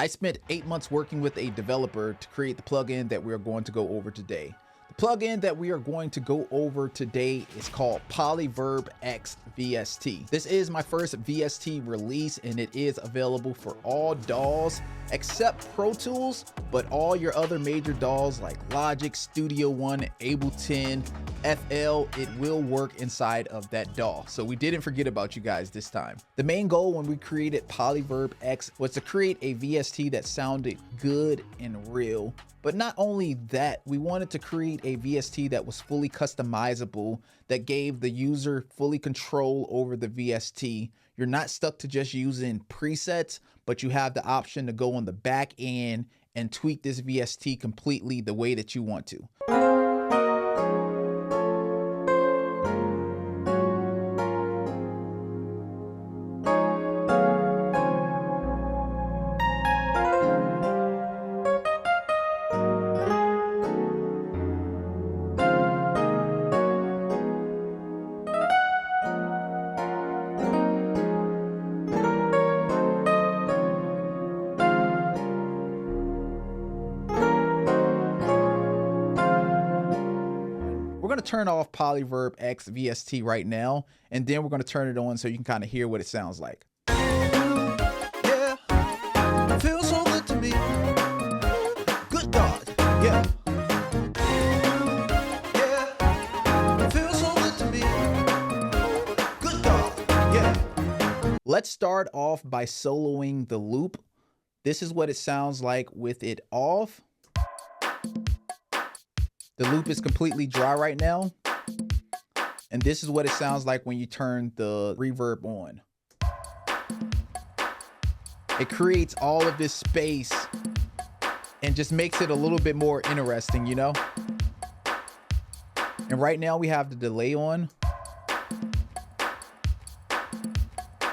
I spent 8 months working with a developer to create the plugin that we are going to go over today. The plugin that we are going to go over today is called PolyVerb X VST. This is my first VST release and it is available for all DAWs except Pro Tools, but all your other major DAWs like Logic, Studio One, Ableton, FL, it will work inside of that DAW. So we didn't forget about you guys this time. The main goal when we created PolyVerb X was to create a VST that sounded good and real. But not only that, we wanted to create a VST that was fully customizable, that gave the user fully control over the VST. You're not stuck to just using presets, but you have the option to go on the back end and tweak this VST completely the way that you want to. We're going to turn off PolyVerb X VST right now, and then we're going to turn it on so you can kind of hear what it sounds like. Yeah, feels so good to me. Good God, yeah. Yeah, feels so good to me. Good God, yeah. Let's start off by soloing the loop. This is what it sounds like with it off. The loop is completely dry right now. And this is what it sounds like when you turn the reverb on. It creates all of this space and just makes it a little bit more interesting, you know? And right now we have the delay on.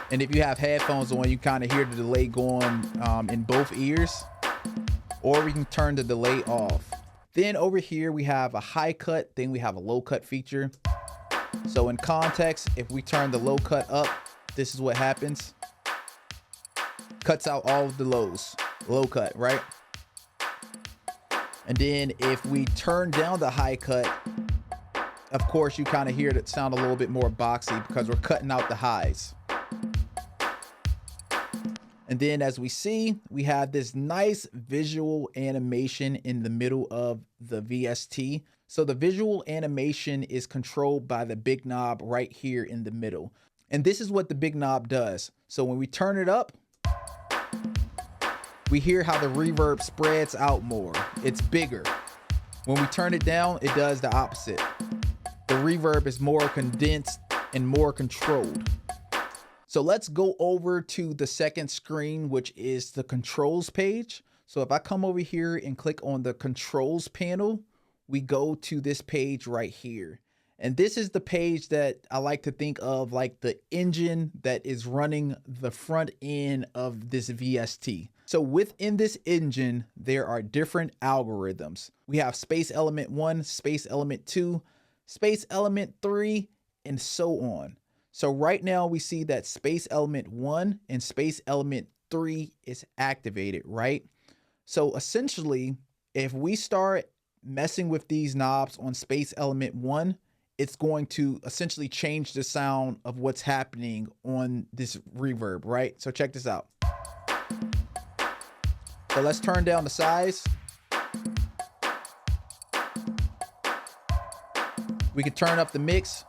And if you have headphones on, you kind of hear the delay going in both ears. Or we can turn the delay off. Then over here, we have a high cut, then we have a low cut feature. So in context, if we turn the low cut up, this is what happens. Cuts out all of the lows, low cut, right? And then if we turn down the high cut, of course, you kind of hear it sound a little bit more boxy because we're cutting out the highs. And then as we see, we have this nice visual animation in the middle of the VST. So the visual animation is controlled by the big knob right here in the middle. And this is what the big knob does. So when we turn it up, we hear how the reverb spreads out more. It's bigger. When we turn it down, it does the opposite. The reverb is more condensed and more controlled. So let's go over to the second screen, which is the controls page. So if I come over here and click on the controls panel, we go to this page right here. And this is the page that I like to think of like the engine that is running the front end of this VST. So within this engine, there are different algorithms. We have space element 1, space element 2, space element 3, and so on. So right now we see that space element 1 and space element 3 is activated, right? So essentially, if we start messing with these knobs on space element 1, it's going to essentially change the sound of what's happening on this reverb, right? So check this out. So let's turn down the size. We can turn up the mix.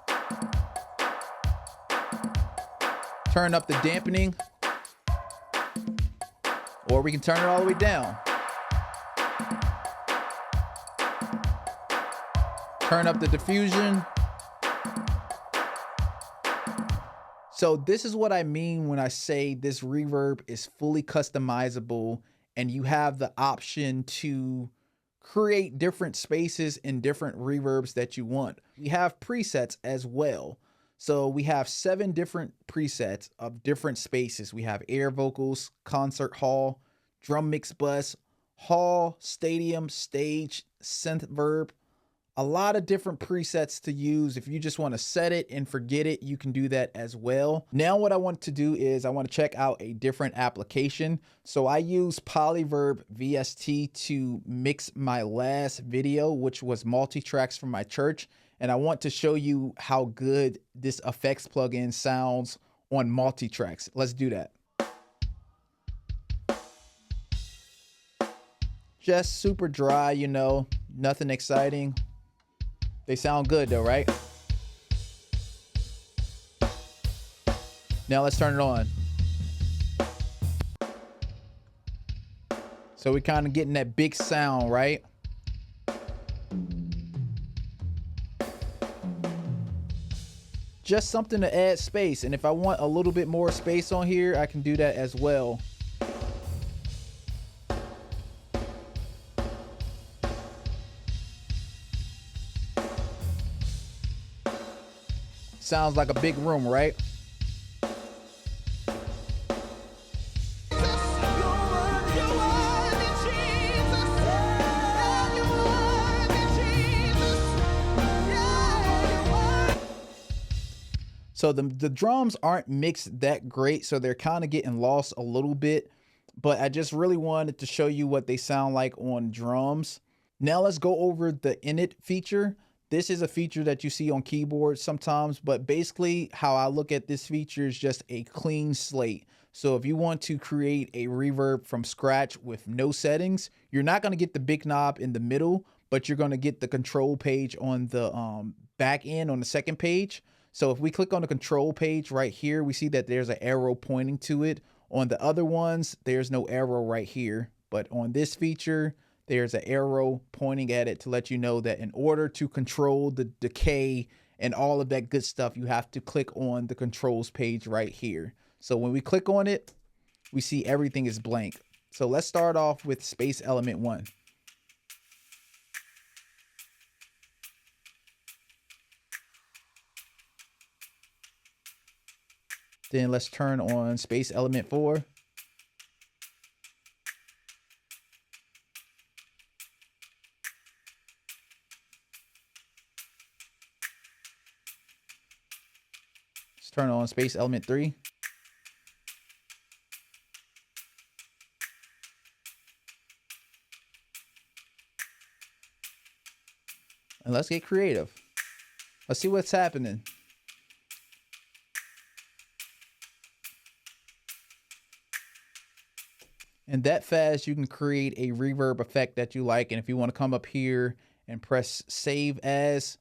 Turn up the dampening, or we can turn it all the way down. Turn up the diffusion. So this is what I mean when I say this reverb is fully customizable and you have the option to create different spaces and different reverbs that you want. We have presets as well. So we have 7 different presets of different spaces. We have air vocals, concert hall, drum mix bus, hall, stadium, stage, synth verb, a lot of different presets to use. If you just want to set it and forget it, you can do that as well. Now what I want to do is I want to check out a different application. So I use PolyVerb VST to mix my last video, which was multi-tracks from my church. And I want to show you how good this effects plugin sounds on multi-tracks. Let's do that. Just super dry, you know, nothing exciting. They sound good though, right? Now let's turn it on. So we kind of getting that big sound, right? Just something to add space. And if I want a little bit more space on here, I can do that as well. Sounds like a big room, right? So the drums aren't mixed that great, so they're kind of getting lost a little bit, but I just really wanted to show you what they sound like on drums. Now let's go over the init feature. This is a feature that you see on keyboards sometimes, but basically how I look at this feature is just a clean slate. So if you want to create a reverb from scratch with no settings, you're not going to get the big knob in the middle, but you're going to get the control page on the back end on the second page. So if we click on the control page right here, we see that there's an arrow pointing to it. On the other ones, there's no arrow right here, but on this feature, there's an arrow pointing at it to let you know that in order to control the decay and all of that good stuff, you have to click on the controls page right here. So when we click on it, we see everything is blank. So let's start off with space element 1. Then let's turn on space element 4. Let's turn on space element 3. And let's get creative. Let's see what's happening. And that fast, you can create a reverb effect that you like. And if you want to come up here and press save as,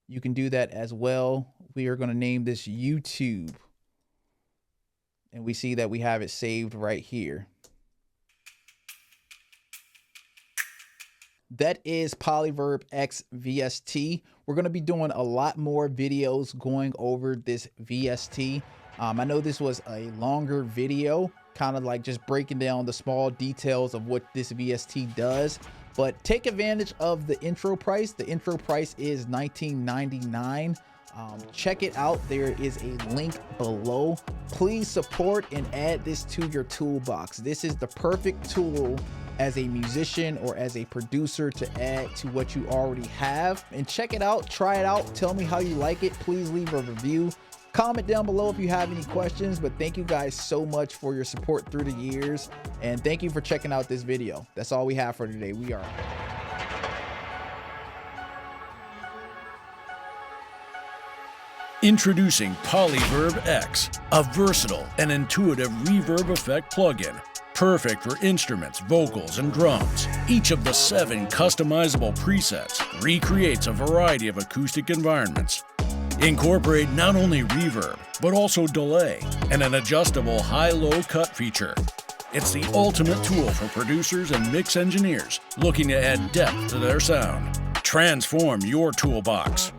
you can do that as well. We are going to name this YouTube. And we see that we have it saved right here. That is PolyVerb X VST. We're going to be doing a lot more videos going over this VST. I know this was a longer video, kind of like just breaking down the small details of what this VST does, but take advantage of the intro price. The intro price is $19.99. Check it out. There is a link below. Please support and add this to your toolbox. This is the perfect tool as a musician or as a producer to add to what you already have. And check it out, try it out, tell me how you like it. Please leave a review. Comment down below if you have any questions, but thank you guys so much for your support through the years, and thank you for checking out this video. That's all we have for today. We are Introducing PolyVerb X, a versatile and intuitive reverb effect plugin. Perfect for instruments, vocals, and drums. Each of the 7 customizable presets recreates a variety of acoustic environments. Incorporate not only reverb, but also delay and an adjustable high-low cut feature. It's the ultimate tool for producers and mix engineers looking to add depth to their sound. Transform your toolbox.